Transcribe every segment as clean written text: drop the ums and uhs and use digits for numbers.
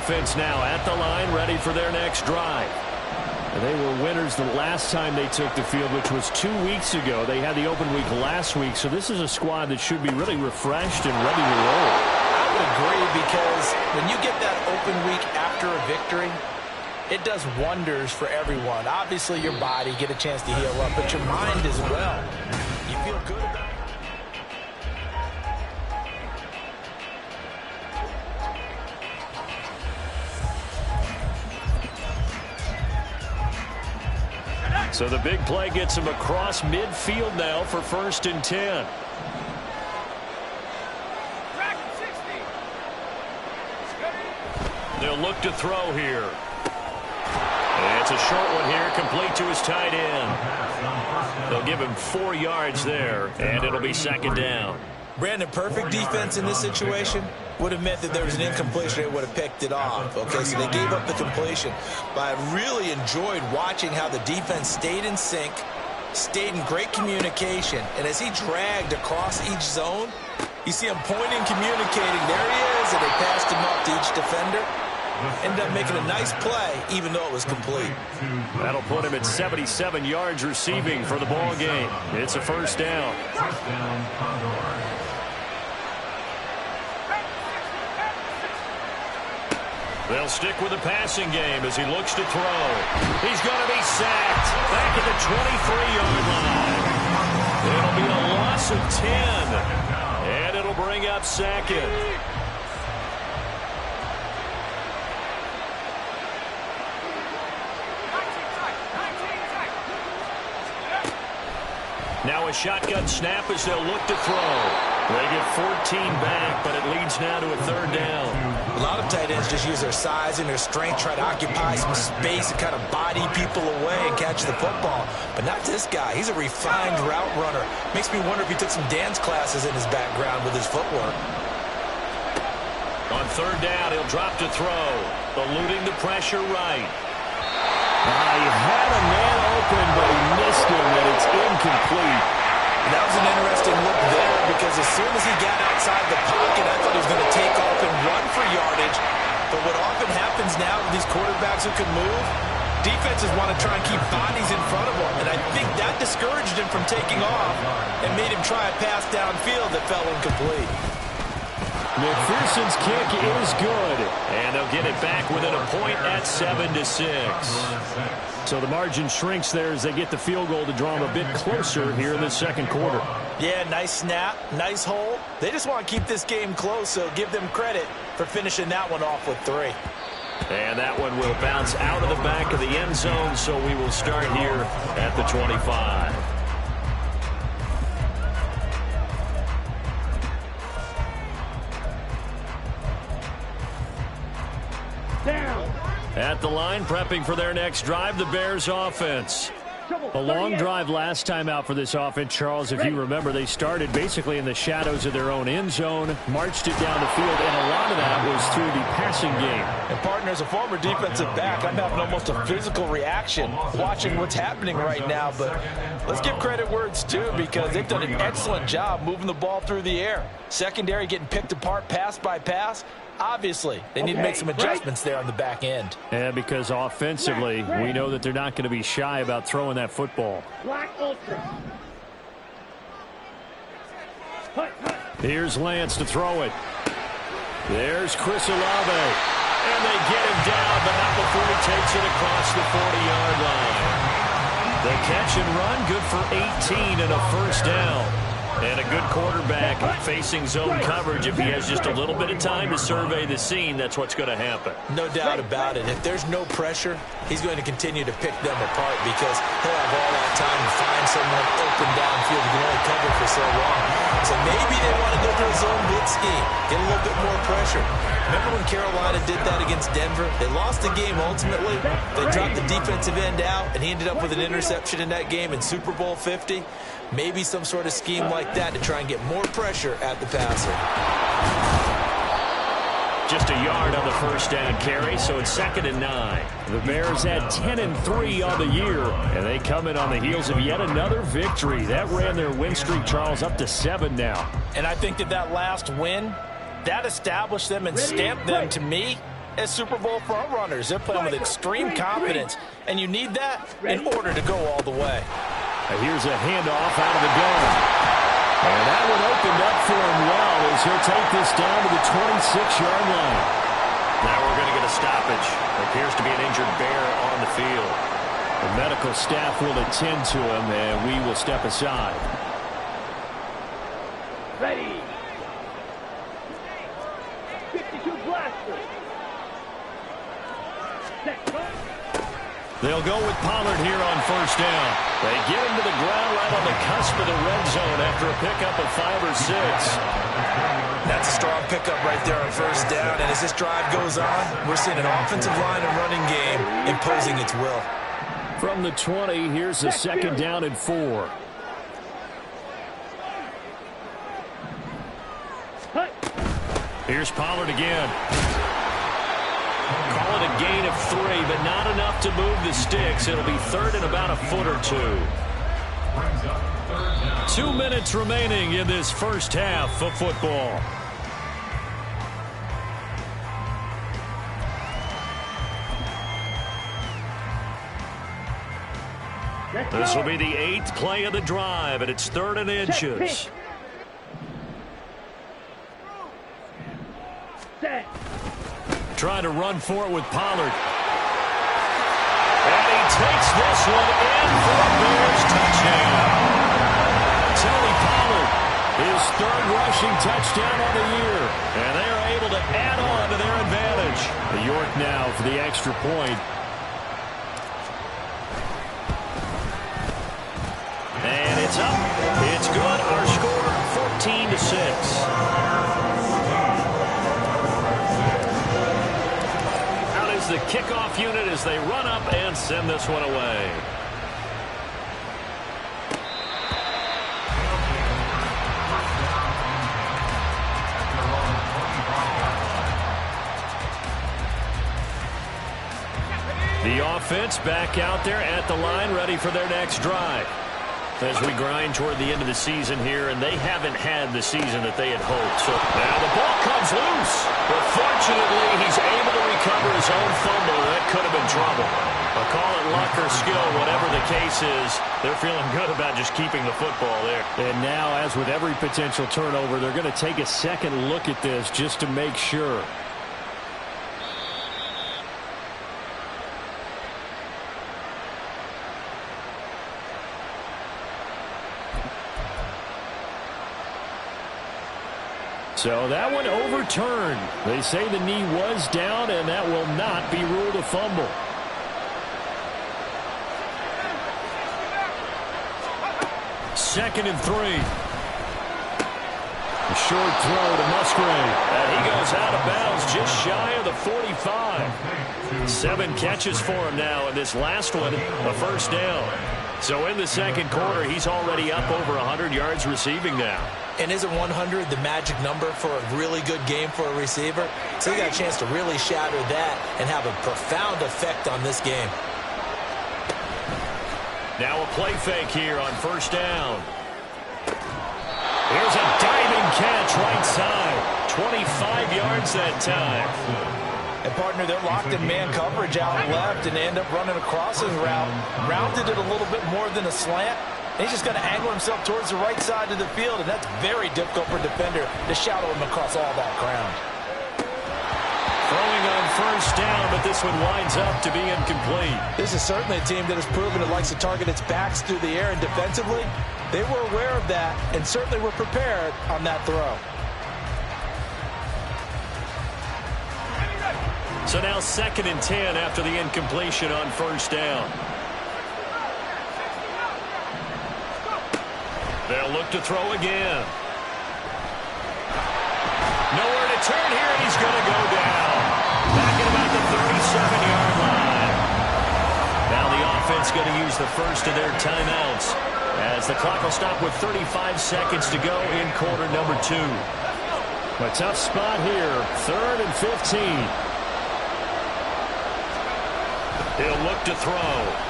offense now at the line, ready for their next drive. They were winners the last time they took the field, which was 2 weeks ago. They had the open week last week, so this is a squad that should be really refreshed and ready to roll. I would agree, because when you get that open week after a victory, it does wonders for everyone. Obviously, your body get a chance to heal up, but your mind as well. You feel good about it. So the big play gets him across midfield now for 1st and 10. They'll look to throw here. And it's a short one here, complete to his tight end. They'll give him 4 yards there, and it'll be 2nd down. Brandon, perfect defense in this situation would have meant that there was an incompletion. They would have picked it off. Okay, so they gave up the completion. But I really enjoyed watching how the defense stayed in sync, stayed in great communication. And as he dragged across each zone, you see him pointing, communicating. There he is, and they passed him off to each defender. Ended up making a nice play, even though it was complete. That'll put him at 77 yards receiving for the ball game. It's a 1st down. They'll stick with the passing game as he looks to throw. He's going to be sacked back at the 23-yard line. It'll be a loss of 10, and it'll bring up 2nd. Now a shotgun snap as they'll look to throw. They get 14 back, but it leads now to a 3rd down. A lot of tight ends just use their size and their strength, try to occupy some space and kind of body people away and catch the football. But not this guy. He's a refined route runner. Makes me wonder if he took some dance classes in his background with his footwork. On 3rd down, he'll drop to throw. Eluding the pressure right. He had a man open, but he missed him, and it's incomplete. That was an interesting look there, because as soon as he got outside the pocket, I thought he was going to take off and run for yardage. But what often happens now with these quarterbacks who can move, defenses want to try and keep bodies in front of him. And I think that discouraged him from taking off and made him try a pass downfield that fell incomplete. McPherson's kick is good, and they'll get it back within a point at 7-6. So the margin shrinks there as they get the field goal to draw them a bit closer here in the 2nd quarter. Yeah, nice snap, nice hole. They just want to keep this game close, so give them credit for finishing that one off with 3. And that one will bounce out of the back of the end zone, so we will start here at the 25. At the line, prepping for their next drive, the Bears offense. A long drive last time out for this offense, Charles. If you remember, they started basically in the shadows of their own end zone, marched it down the field, and a lot of that was through the passing game. And, partner, as a former defensive back, I'm having almost a physical reaction watching what's happening right now. But let's give credit where it's due, because they've done an excellent job moving the ball through the air. Secondary getting picked apart pass by pass. Obviously, they need to make some adjustments there on the back end. Yeah, because offensively, we know that they're not going to be shy about throwing that football. Here's Lance to throw it. There's Chris Olave. And they get him down, but not before he takes it across the 40-yard line. The catch and run, good for 18 and a 1st down. And a good quarterback facing zone coverage. If he has just a little bit of time to survey the scene, that's what's going to happen. No doubt about it. If there's no pressure, he's going to continue to pick them apart, because he'll have all that time to find someone open downfield. He can only cover for so long. So maybe they want to go to a zone blitz scheme, get a little bit more pressure. Remember when Carolina did that against Denver? They lost the game ultimately. They dropped the defensive end out, and he ended up with an interception in that game in Super Bowl 50. Maybe some sort of scheme like that to try and get more pressure at the passer. Just a yard on the 1st down carry, so it's 2nd and 9. The Bears had 10-3 on the year, and they come in on the heels of yet another victory. That ran their win streak, Charles, up to 7 now. And I think that last win, that established them and stamped them, to me, as Super Bowl frontrunners. They're playing with extreme confidence, and you need that in order to go all the way. Here's a handoff out of the gun. And that one opened up for him well as he'll take this down to the 26-yard line. Now we're going to get a stoppage. There appears to be an injured bear on the field. The medical staff will attend to him, and we will step aside. Ready. 52 blaster. They'll go with Pollard here on first down. They get him to the ground right on the cusp of the red zone after a pickup of 5 or 6. That's a strong pickup right there on first down. And as this drive goes on, we're seeing an offensive line and running game imposing its will. From the 20, here's a second down and 4. Here's Pollard again. Call it a gain of 3, but not enough to move the sticks. It'll be third and about a foot or 2. 2 minutes remaining in this first half of football. This will be the 8th play of the drive, and it's 3rd and inches. Trying to run for it with Pollard. And he takes this one in for a Bears touchdown. Tony Pollard, his 3rd rushing touchdown on the year. And they are able to add on to their advantage. York now for the extra point. And it's up. It's good. Our score, 14-6. The kickoff unit as they run up and send this one away. The offense back out there at the line, ready for their next drive. As we grind toward the end of the season here, and they haven't had the season that they had hoped. So now the ball comes loose. But fortunately, he's able to recover his own fumble. That could have been trouble. I'll call it luck or skill, whatever the case is. They're feeling good about just keeping the football there. And now, as with every potential turnover, they're going to take a second look at this just to make sure. So that one overturned. They say the knee was down, and that will not be ruled a fumble. Second and 3. A short throw to Musgrave. And he goes out of bounds just shy of the 45. 7 catches for him now, and this last one, a first down. So in the second quarter, he's already up over 100 yards receiving now. And isn't 100 the magic number for a really good game for a receiver? So he got a chance to really shatter that and have a profound effect on this game. Now a play fake here on first down. Here's a diving catch right side. 25 yards that time. And, partner, they're locked in man coverage out left, and they end up running a crossing route. Rounded it a little bit more than a slant. He's just going to angle himself towards the right side of the field, and that's very difficult for a defender to shadow him across all that ground. Throwing on first down, but this one winds up to be incomplete. This is certainly a team that has proven it likes to target its backs through the air, and defensively, they were aware of that and certainly were prepared on that throw. So now 2nd and 10 after the incompletion on first down. They'll look to throw again. Nowhere to turn here, and he's going to go down. Back at about the 37-yard line. Now the offense going to use the first of their timeouts as the clock will stop with 35 seconds to go in quarter number 2. A tough spot here, 3rd and 15. He'll look to throw.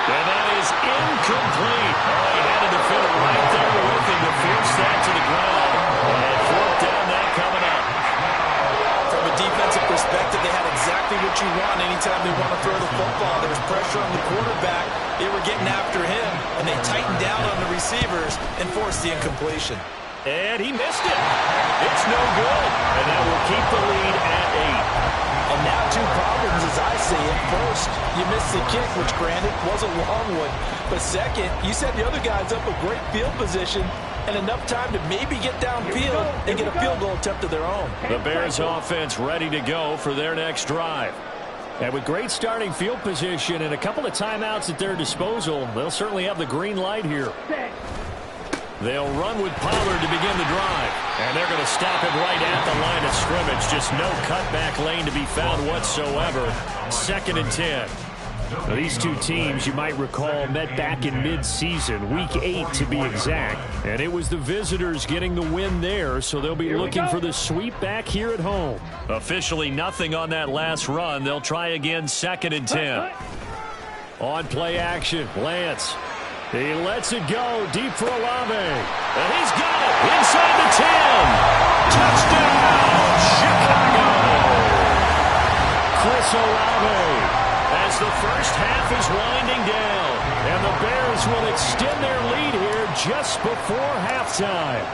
And that is incomplete. Oh, he had a defender right there with him to force that to the ground. And 4th down, that coming up. exactly what you want anytime they want to throw the football. There was pressure on the quarterback. They were getting after him, and they tightened down on the receivers and forced the incompletion. And he missed it. It's no good. And that will keep the lead at 8. And now 2 problems as I see it. First, you missed the kick, which granted was a long one. But second, you set the other guys up a great field position and enough time to maybe get downfield and get a field goal attempt of their own. The Bears offense ready to go for their next drive. And with great starting field position and a couple of timeouts at their disposal, they'll certainly have the green light here. They'll run with Pollard to begin the drive. And they're going to stop it right at the line of scrimmage. Just no cutback lane to be found whatsoever. 2nd and 10. Now, these two teams, you might recall, met back in mid-season, week 8 to be exact. And it was the visitors getting the win there, so they'll be looking for the sweep back here at home. Officially nothing on that last run. They'll try again 2nd and 10. On play action, Lance. He lets it go deep for Olave. And he's got it inside the 10. Touchdown, Chicago. Chris Olave. As the first half is winding down, and the Bears will extend their lead here just before halftime.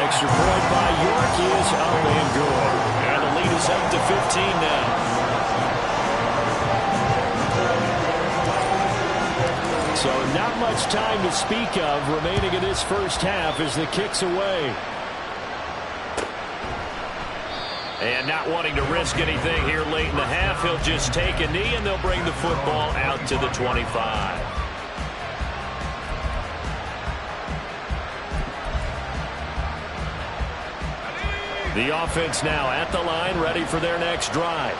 Extra point by York is up and good. And the lead is up to 15 now. So not much time to speak of remaining in this first half as the kick's away. And not wanting to risk anything here late in the half, he'll just take a knee and they'll bring the football out to the 25. The offense now at the line, ready for their next drive.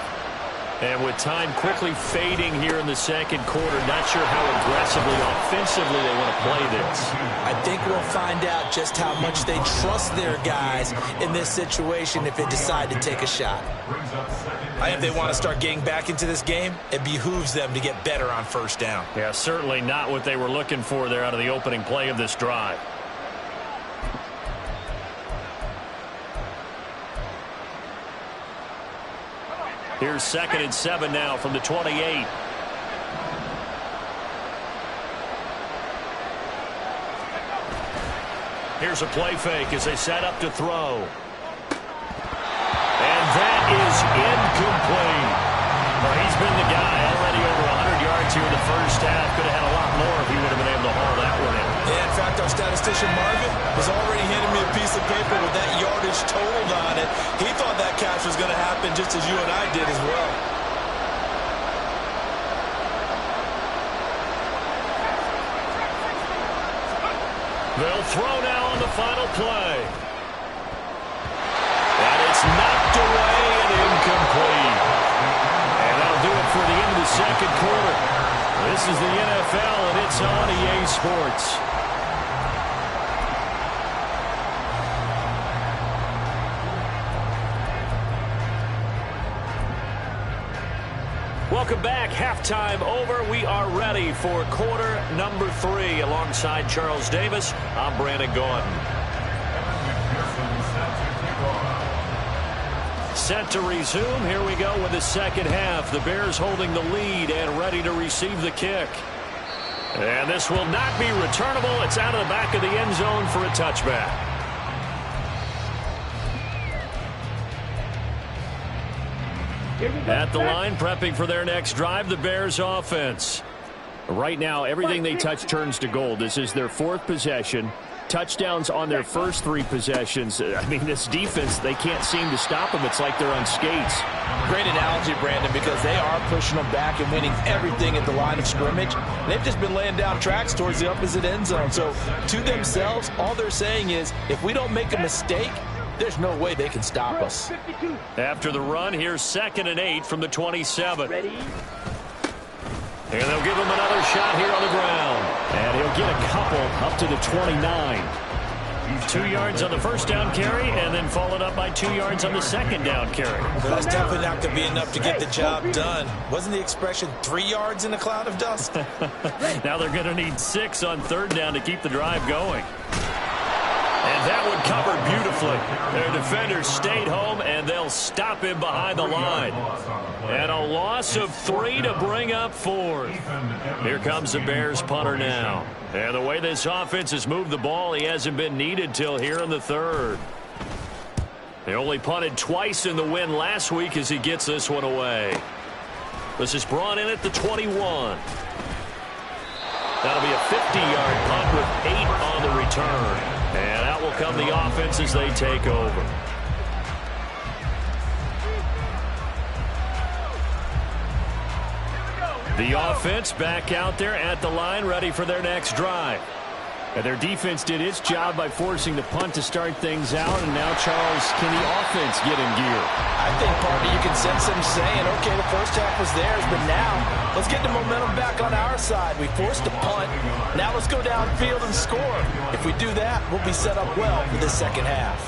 And with time quickly fading here in the second quarter, not sure how aggressively, offensively they want to play this. I think we'll find out just how much they trust their guys in this situation if they decide to take a shot. I think if they want to start getting back into this game, it behooves them to get better on first down. Yeah, certainly not what they were looking for there out of the opening play of this drive. Here's 2nd and 7 now from the 28. Here's a play fake as they set up to throw. And that is incomplete. Well, he's been the guy already over 100 yards here in the first half. Could have had a lot more if he would have been able to haul that one in. Yeah, in fact, our statistician Marvin was already handing me a piece of paper with that yardage totaled on it. He thought that catch was going to happen just as you and I did as well. They'll throw now on the final play. And it's knocked away and incomplete. And that'll do it for the end of the second quarter. This is the NFL, and it's on EA Sports. Welcome back. Halftime over. We are ready for quarter number 3. Alongside Charles Davis, I'm Brandon Gaudin. Set to resume. Here we go with the second half. The Bears holding the lead and ready to receive the kick. And this will not be returnable. It's out of the back of the end zone for a touchback. At the line, prepping for their next drive, the Bears offense. Right now, everything they touch turns to gold. This is their 4th possession. Touchdowns on their first 3 possessions. I mean, this defense, they can't seem to stop them. It's like they're on skates. Great analogy, Brandon, because they are pushing them back and winning everything at the line of scrimmage. They've just been laying down tracks towards the opposite end zone. So, to themselves, all they're saying is, if we don't make a mistake, there's no way they can stop us. After the run, here's 2nd and 8 from the 27. Ready? And they'll give him another shot here on the ground. And he'll get a couple up to the 29. 2 yards on the first down carry, and then followed up by 2 yards on the second down carry. But that's definitely not going to be enough to get the job done. Wasn't the expression 3 yards in a cloud of dust? Now they're going to need 6 on 3rd down to keep the drive going. And And that one covered beautifully. Their defenders stayed home, and they'll stop him behind the line. And a loss of 3 to bring up 4th. Here comes the Bears punter now. And the way this offense has moved the ball, he hasn't been needed till here in the 3rd. They only punted twice in the win last week as he gets this one away. This is brought in at the 21. That'll be a 50-yard punt with 8 on the return. And out will come the offense as they take over. The offense back out there at the line, ready for their next drive. And their defense did its job by forcing the punt to start things out. And now, Charles, can the offense get in gear? I think, partner, you can sense them saying, okay, the first half was theirs, but now let's get the momentum back on our side. We forced a punt. Now let's go downfield and score. If we do that, we'll be set up well for the second half.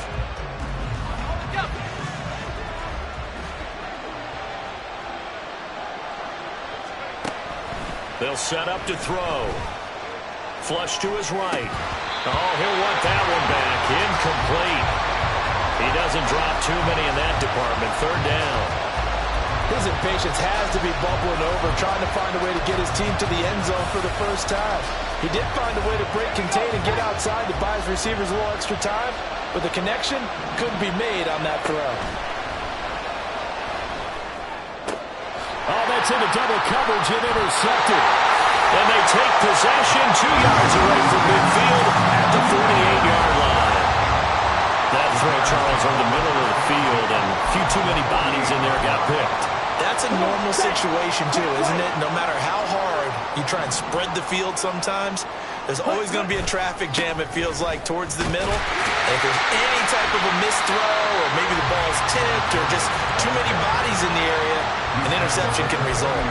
They'll set up to throw. Flush to his right. Oh, he'll want that one back. Incomplete. He doesn't drop too many in that department. 3rd down. His impatience has to be bubbling over, trying to find a way to get his team to the end zone for the first time. He did find a way to break contain and get outside to buy his receivers a little extra time, but the connection couldn't be made on that throw. Oh, that's into double coverage and intercepted. And they take possession 2 yards away from midfield at the 48-yard line. That throw, Charles, on the middle of the field, and a few too many bodies in there got picked. That's a normal situation, too, isn't it? No matter how hard you try and spread the field sometimes, there's always going to be a traffic jam, it feels like, towards the middle. And if there's any type of a missed throw, or maybe the ball's tipped, or just too many bodies in the area, an interception can result.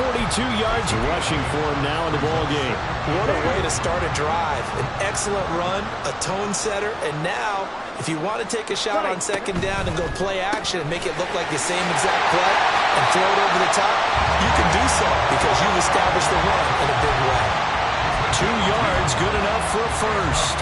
42 yards rushing for him now in the ballgame. What a way to start a drive. An excellent run, a tone setter, and now, if you want to take a shot on 2nd down and go play action and make it look like the same exact play and throw it over the top, you can do so because you've established the run in a big way. 2 yards, good enough for a first.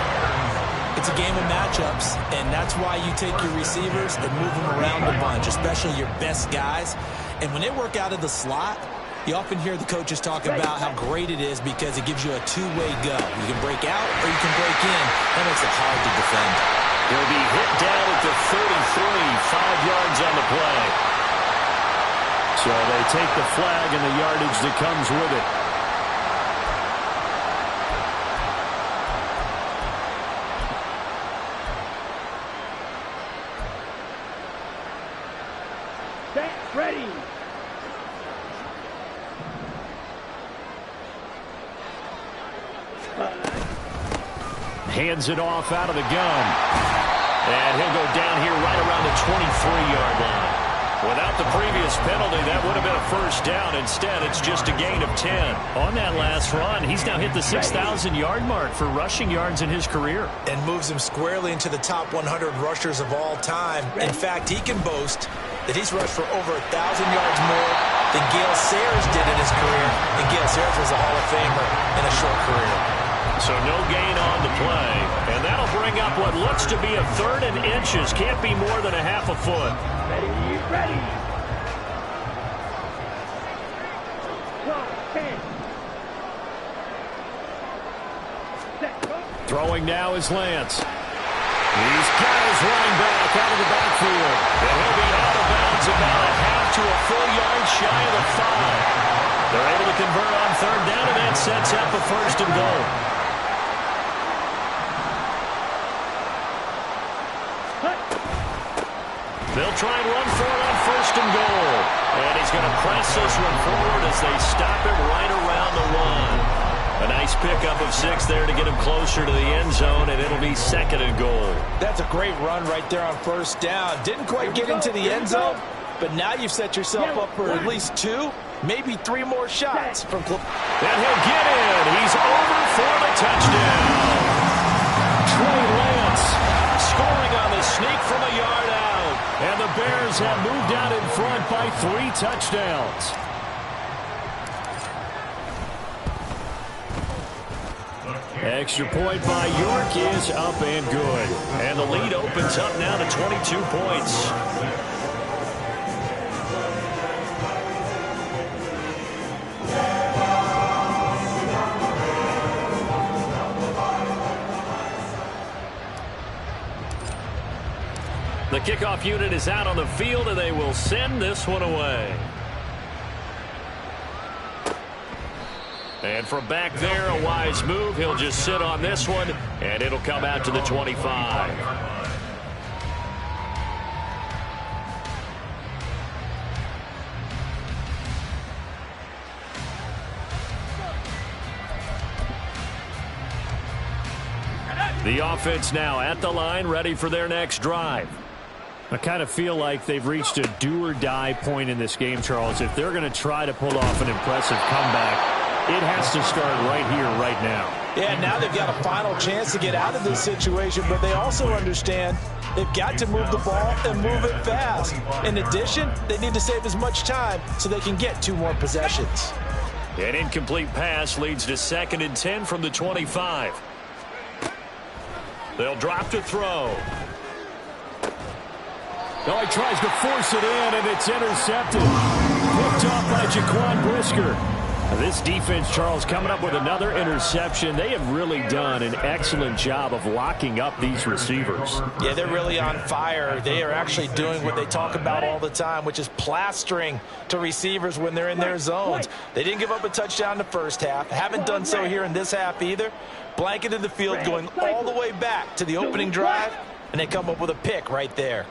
It's a game of matchups, and that's why you take your receivers and move them around a bunch, especially your best guys. And when they work out of the slot, you often hear the coaches talk about how great it is because it gives you a two-way go. You can break out or you can break in. That makes it hard to defend. He'll be hit down at the 33, 5 yards on the play. So they take the flag and the yardage that comes with it. Ready. Hands it off out of the gun. And he'll go down here right around the 23-yard line. Without the previous penalty, that would have been a first down. Instead, it's just a gain of 10. On that last run, he's now hit the 6,000-yard mark for rushing yards in his career. And moves him squarely into the top 100 rushers of all time. In fact, he can boast that he's rushed for over 1,000 yards more than Gale Sayers did in his career. And Gale Sayers was a Hall of Famer in a short career. So no gain on the play. And that'll bring up what looks to be a 3rd and inches. Can't be more than a half a foot. Ready. 10. Throwing now is Lance. He's got his running back out of the backfield. And he'll be out of bounds about a half to a full yard shy of the 5. They're able to convert on 3rd down, and that sets up a 1st and goal. They'll try and run for it on 1st and goal. And he's going to press this one forward as they stop him right around the 1. A nice pickup of 6 there to get him closer to the end zone, and it'll be 2nd and goal. That's a great run right there on 1st down. Didn't quite get into the end zone, but now you've set yourself up for at least 2, maybe 3 more shots from Cliff. And he'll get in. He's over for the touchdown. Trey Lance scoring on the sneak from a yard out. And the Bears have moved out in front by 3 touchdowns. Extra point by York is up and good. And the lead opens up now to 22 points. The kickoff unit is out on the field, and they will send this one away. And from back there, a wise move. He'll just sit on this one, and it'll come out to the 25. The offense now at the line, ready for their next drive. I kind of feel like they've reached a do-or-die point in this game, Charles. If they're going to try to pull off an impressive comeback, it has to start right here, right now. Yeah, now they've got a final chance to get out of this situation, but they also understand they've got to move the ball and move it fast. In addition, they need to save as much time so they can get 2 more possessions. An incomplete pass leads to 2nd and 10 from the 25. They'll drop to throw. Oh, he tries to force it in, and it's intercepted. Picked off by Jaquan Brisker. This defense, Charles, coming up with another interception. They have really done an excellent job of locking up these receivers. Yeah, they're really on fire. They are actually doing what they talk about all the time, which is plastering to receivers when they're in their zones. They didn't give up a touchdown in the first half. Haven't done so here in this half either. Blanketed the field going all the way back to the opening drive, and they come up with a pick right there.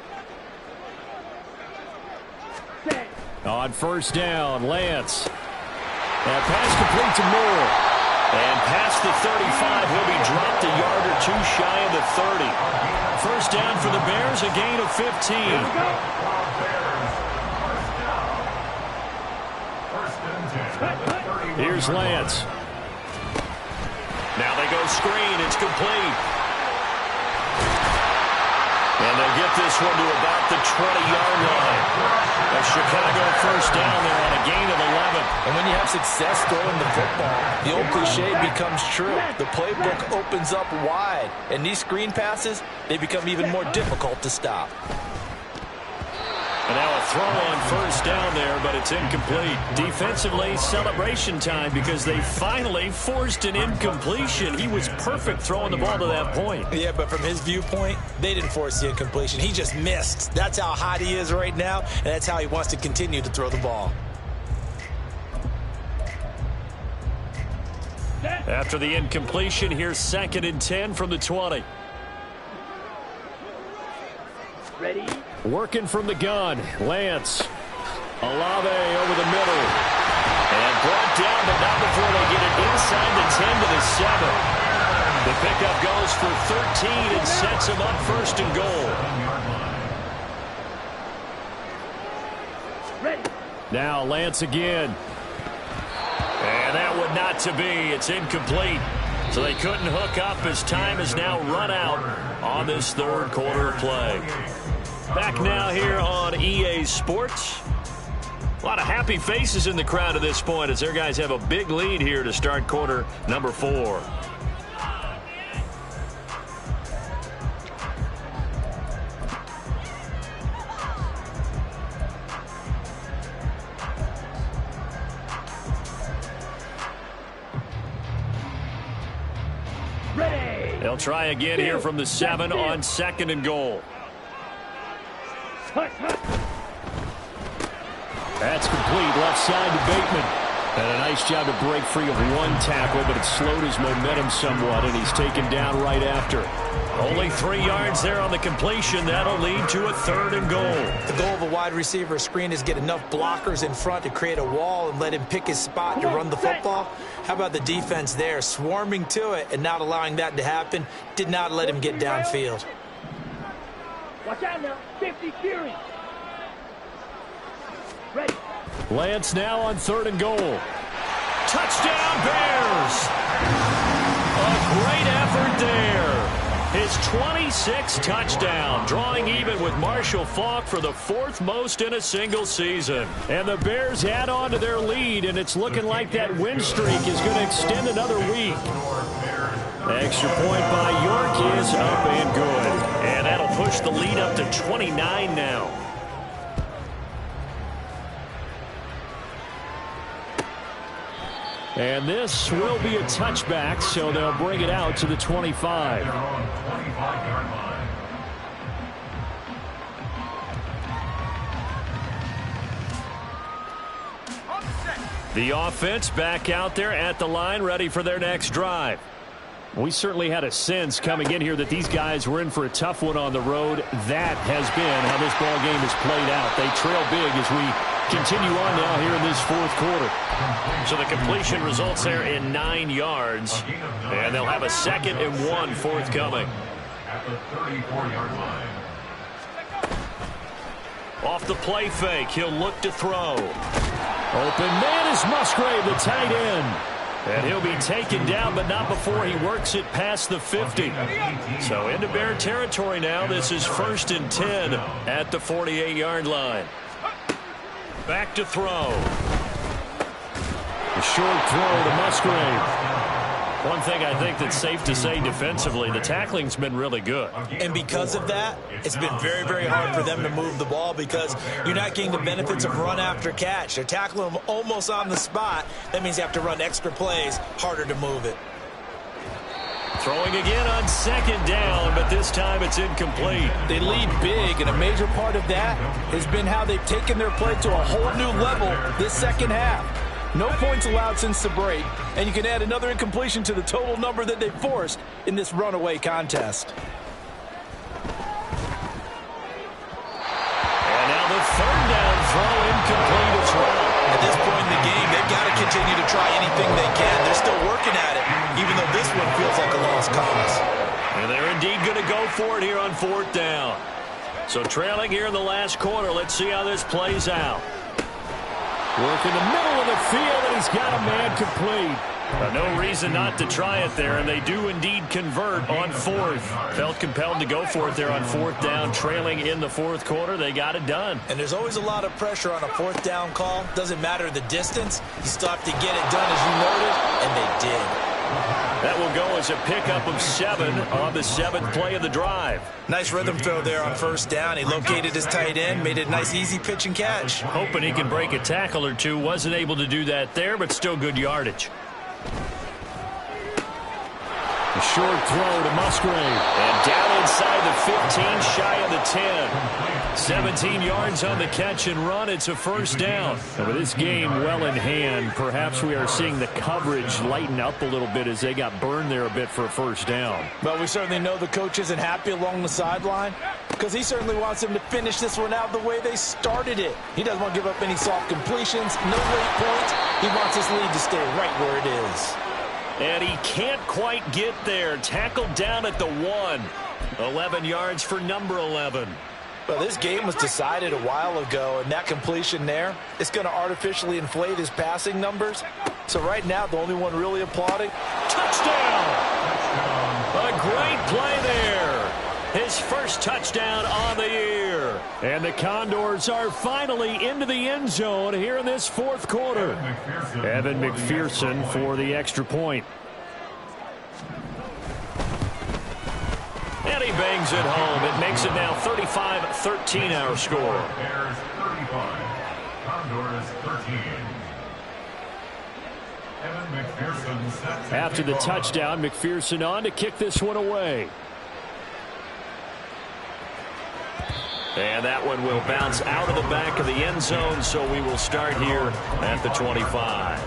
On first down, Lance. And pass complete to Moore. And past the 35, he'll be dropped a yard or 2 shy of the 30. First down for the Bears, a gain of 15. Here's Lance. Now they go screen. It's complete. And they'll get this one to about the 20-yard line. A Chicago first down there on a gain of 11. And when you have success throwing the football, the old cliche becomes true. The playbook opens up wide. And these screen passes, they become even more difficult to stop. And now a throw on first down there, but it's incomplete. Defensively, celebration time because they finally forced an incompletion. He was perfect throwing the ball to that point. Yeah, but from his viewpoint, they didn't force the incompletion. He just missed. That's how hot he is right now, and that's how he wants to continue to throw the ball. After the incompletion, here's 2nd and 10 from the 20. Ready? Working from the gun, Lance. Olave over the middle. And brought down, but not before they get it inside the 10 to the 7. The pickup goes for 13 and sets him up 1st and goal. Ready? Now Lance again. And that would not to be. It's incomplete. So they couldn't hook up as time has now run out on this 3rd quarter of play. Back now here on EA Sports. A lot of happy faces in the crowd at this point as their guys have a big lead here to start quarter number 4. Ready? They'll try again here from the 7 on 2nd and goal. That's complete, left side to Bateman. And a nice job to break free of one tackle, but it slowed his momentum somewhat, and he's taken down right after. Only 3 yards there on the completion. That'll lead to a 3rd and goal. The goal of a wide receiver screen is get enough blockers in front to create a wall and let him pick his spot to run the football. How about the defense there, swarming to it and not allowing that to happen? Did not let him get downfield. Watch out now. 50 carries. Ready? Lance now on 3rd and goal. Touchdown, Bears! A great effort there. His 26th touchdown, drawing even with Marshall Faulk for the 4th most in a single season. And the Bears add on to their lead, and it's looking like that win streak is going to extend another week. Extra point by York is up and good. And that'll push the lead up to 29 now. And this will be a touchback, so they'll bring it out to the 25. The offense back out there at the line, ready for their next drive. We certainly had a sense coming in here that these guys were in for a tough one on the road. That has been how this ball game has played out. They trail big as we continue on now here in this fourth quarter. So the completion results there in 9 yards, and they'll have a 2nd and 1 forthcoming. At the 34-yard line. Off the play fake, he'll look to throw. Open man is Musgrave, the tight end. And he'll be taken down, but not before he works it past the 50. So into Bear territory now. This is 1st and 10 at the 48-yard line. Back to throw. A short throw to Musgrave. One thing I think that's safe to say defensively, the tackling's been really good. And because of that, it's been very, very hard for them to move the ball because you're not getting the benefits of run after catch. They're tackling them almost on the spot. That means you have to run extra plays, harder to move it. Throwing again on 2nd down, but this time it's incomplete. They lead big, and a major part of that has been how they've taken their play to a whole new level this second half. No points allowed since the break, and you can add another incompletion to the total number that they forced in this runaway contest. And now the 3rd down throw incomplete as well. At this point in the game, they've got to continue to try anything they can. They're still working at it, even though this one feels like a lost cause. And they're indeed going to go for it here on 4th down. So trailing here in the last quarter, let's see how this plays out. Work in the middle of the field, and he's got a man complete. No reason not to try it there, and they do indeed convert on 4th. Felt compelled to go for it there on 4th down, trailing in the 4th quarter. They got it done. And there's always a lot of pressure on a 4th down call. Doesn't matter the distance. You still have to get it done as you noted, and they did. That will go as a pickup of 7 on the 7th play of the drive. Nice rhythm throw there on 1st down. He located his tight end, made it a nice, easy pitch and catch. Hoping he can break a tackle or two. Wasn't able to do that there, but still good yardage. A short throw to Musgrave. And down inside the 15, shy of the 10. 17 yards on the catch and run. It's a 1st down. And with this game well in hand, perhaps we are seeing the coverage lighten up a little bit as they got burned there a bit for a 1st down. But we certainly know the coach isn't happy along the sideline because he certainly wants them to finish this one out the way they started it. He doesn't want to give up any soft completions, no late points. He wants his lead to stay right where it is. And he can't quite get there. Tackled down at the 1. 11 yards for number 11. Well, this game was decided a while ago, and that completion there is going to artificially inflate his passing numbers. So right now, the only one really applauding. Touchdown! A great play there. His first touchdown on the year. And the Condors are finally into the end zone here in this 4th quarter. Evan McPherson for the extra point. And he bangs it home. It makes it now 35-13 our score. Bears 35, Condors 13. Evan McPherson sets After the touchdown, McPherson on to kick this one away. And that one will bounce out of the back of the end zone, so we will start here at the 25.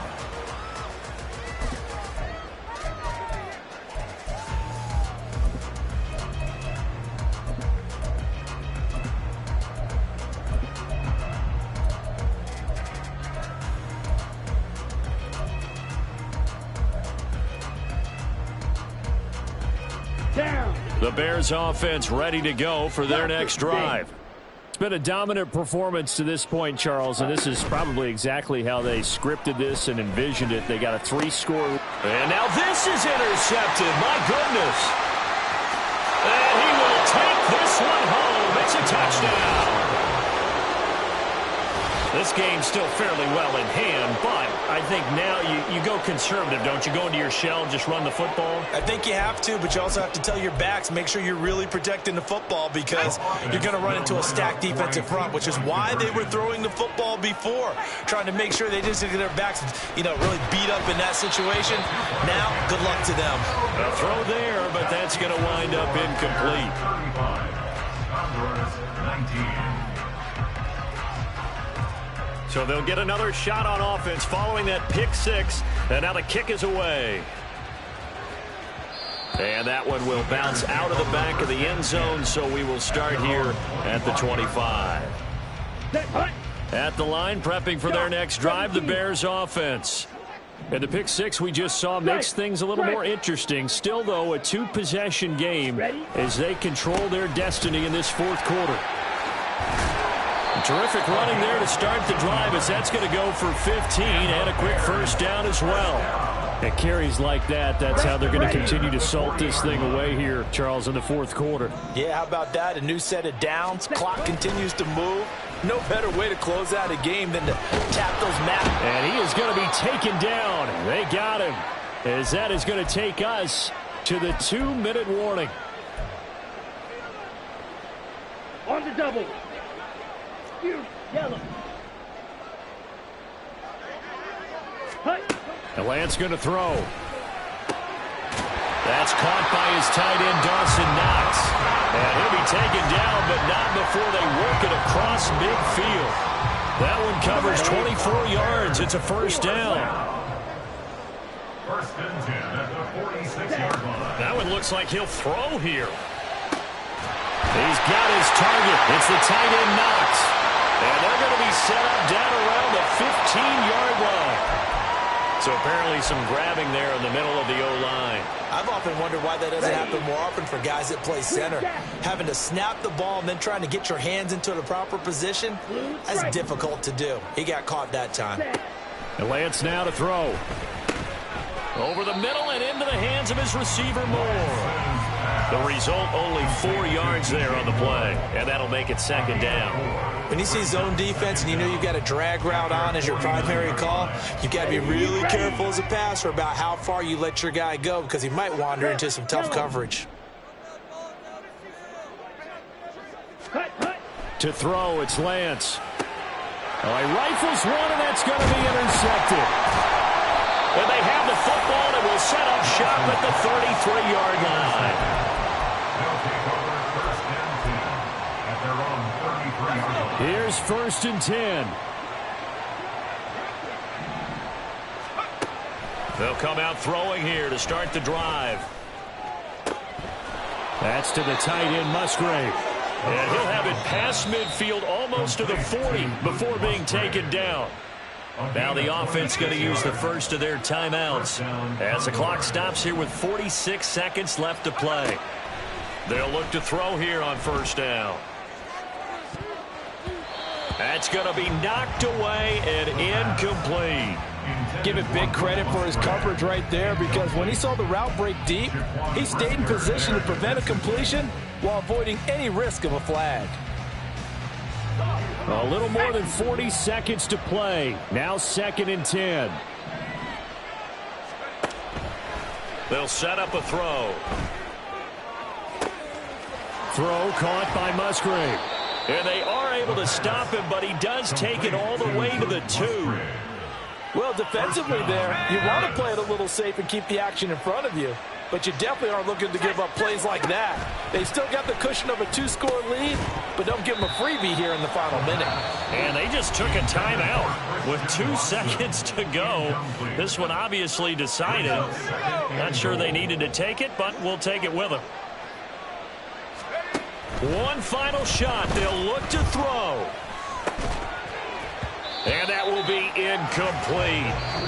The Bears offense ready to go for their next drive. It's been a dominant performance to this point, Charles, and this is probably exactly how they scripted this and envisioned it. They got a 3-score. And now this is intercepted. My goodness. And he will take this one home. It's a touchdown. This game's still fairly well in hand, but I think now you go conservative, don't you? Go into your shell and just run the football? I think you have to, but you also have to tell your backs, make sure you're really protecting the football because you're going to run into a stacked defensive front, which is why they were throwing the football before, trying to make sure they didn't get their backs, really beat up in that situation. Now, good luck to them. A throw there, but that's going to wind up incomplete. 35. Condors 19. So they'll get another shot on offense following that pick six, and now the kick is away. And that one will bounce out of the back of the end zone, so we will start here at the 25. At the line, prepping for their next drive, the Bears offense. And the pick six we just saw makes things a little more interesting. Still, though, a two-possession game as they control their destiny in this fourth quarter. Terrific running there to start the drive as that's going to go for 15 and a quick first down as well. At carries like that, that's how they're going to continue to salt this thing away here, Charles, in the fourth quarter. Yeah, how about that? A new set of downs. Clock continues to move. No better way to close out a game than to tap those maps. And he is going to be taken down. They got him, as that is going to take us to the 2-minute warning. On the double. Yellow. And Lance going to throw. That's caught by his tight end, Dawson Knox. And he'll be taken down, but not before they work it across midfield. That one covers 24 yards. It's a first down. First and 10 at the 46-yard line. That one looks like he'll throw here. He's got his target. It's the tight end, Knox. And they're going to be set up down around the 15-yard line. So apparently some grabbing there in the middle of the O-line. I've often wondered why that doesn't happen more often for guys that play center. Having to snap the ball and then trying to get your hands into the proper position, that's difficult to do. He got caught that time. And Lance now to throw. Over the middle and into the hands of his receiver, Moore. The result, only 4 yards there on the play, and that'll make it second down. When you see zone defense and you know you've got a drag route on as your primary call, you've got to be really careful as a passer about how far you let your guy go because he might wander into some tough coverage. To throw, it's Lance. Oh, he rifles one, and that's going to be intercepted. And they have the football and will set up shop at the 33-yard line. They'll take over first and 10 at their own 33-yard line. Here's first and 10. They'll come out throwing here to start the drive. That's to the tight end, Musgrave. And he'll have it past midfield almost to the 40 before being taken down. Now the offense going to use the first of their timeouts as the clock stops here with 46 seconds left to play. They'll look to throw here on first down. That's going to be knocked away and incomplete. Give it big credit for his coverage right there because when he saw the route break deep, he stayed in position to prevent a completion while avoiding any risk of a flag. A little more than 40 seconds to play. Now second and 10. They'll set up a throw. Throw caught by Musgrave. And they are able to stop him, but he does take it all the way to the 2. Well, defensively there, you want to play it a little safe and keep the action in front of you. But you definitely aren't looking to give up plays like that. They've still got the cushion of a 2-score lead, but don't give them a freebie here in the final minute. And they just took a timeout with 2 seconds to go. This one obviously decided. Not sure they needed to take it, but we'll take it with them. One final shot. They'll look to throw. And that will be incomplete.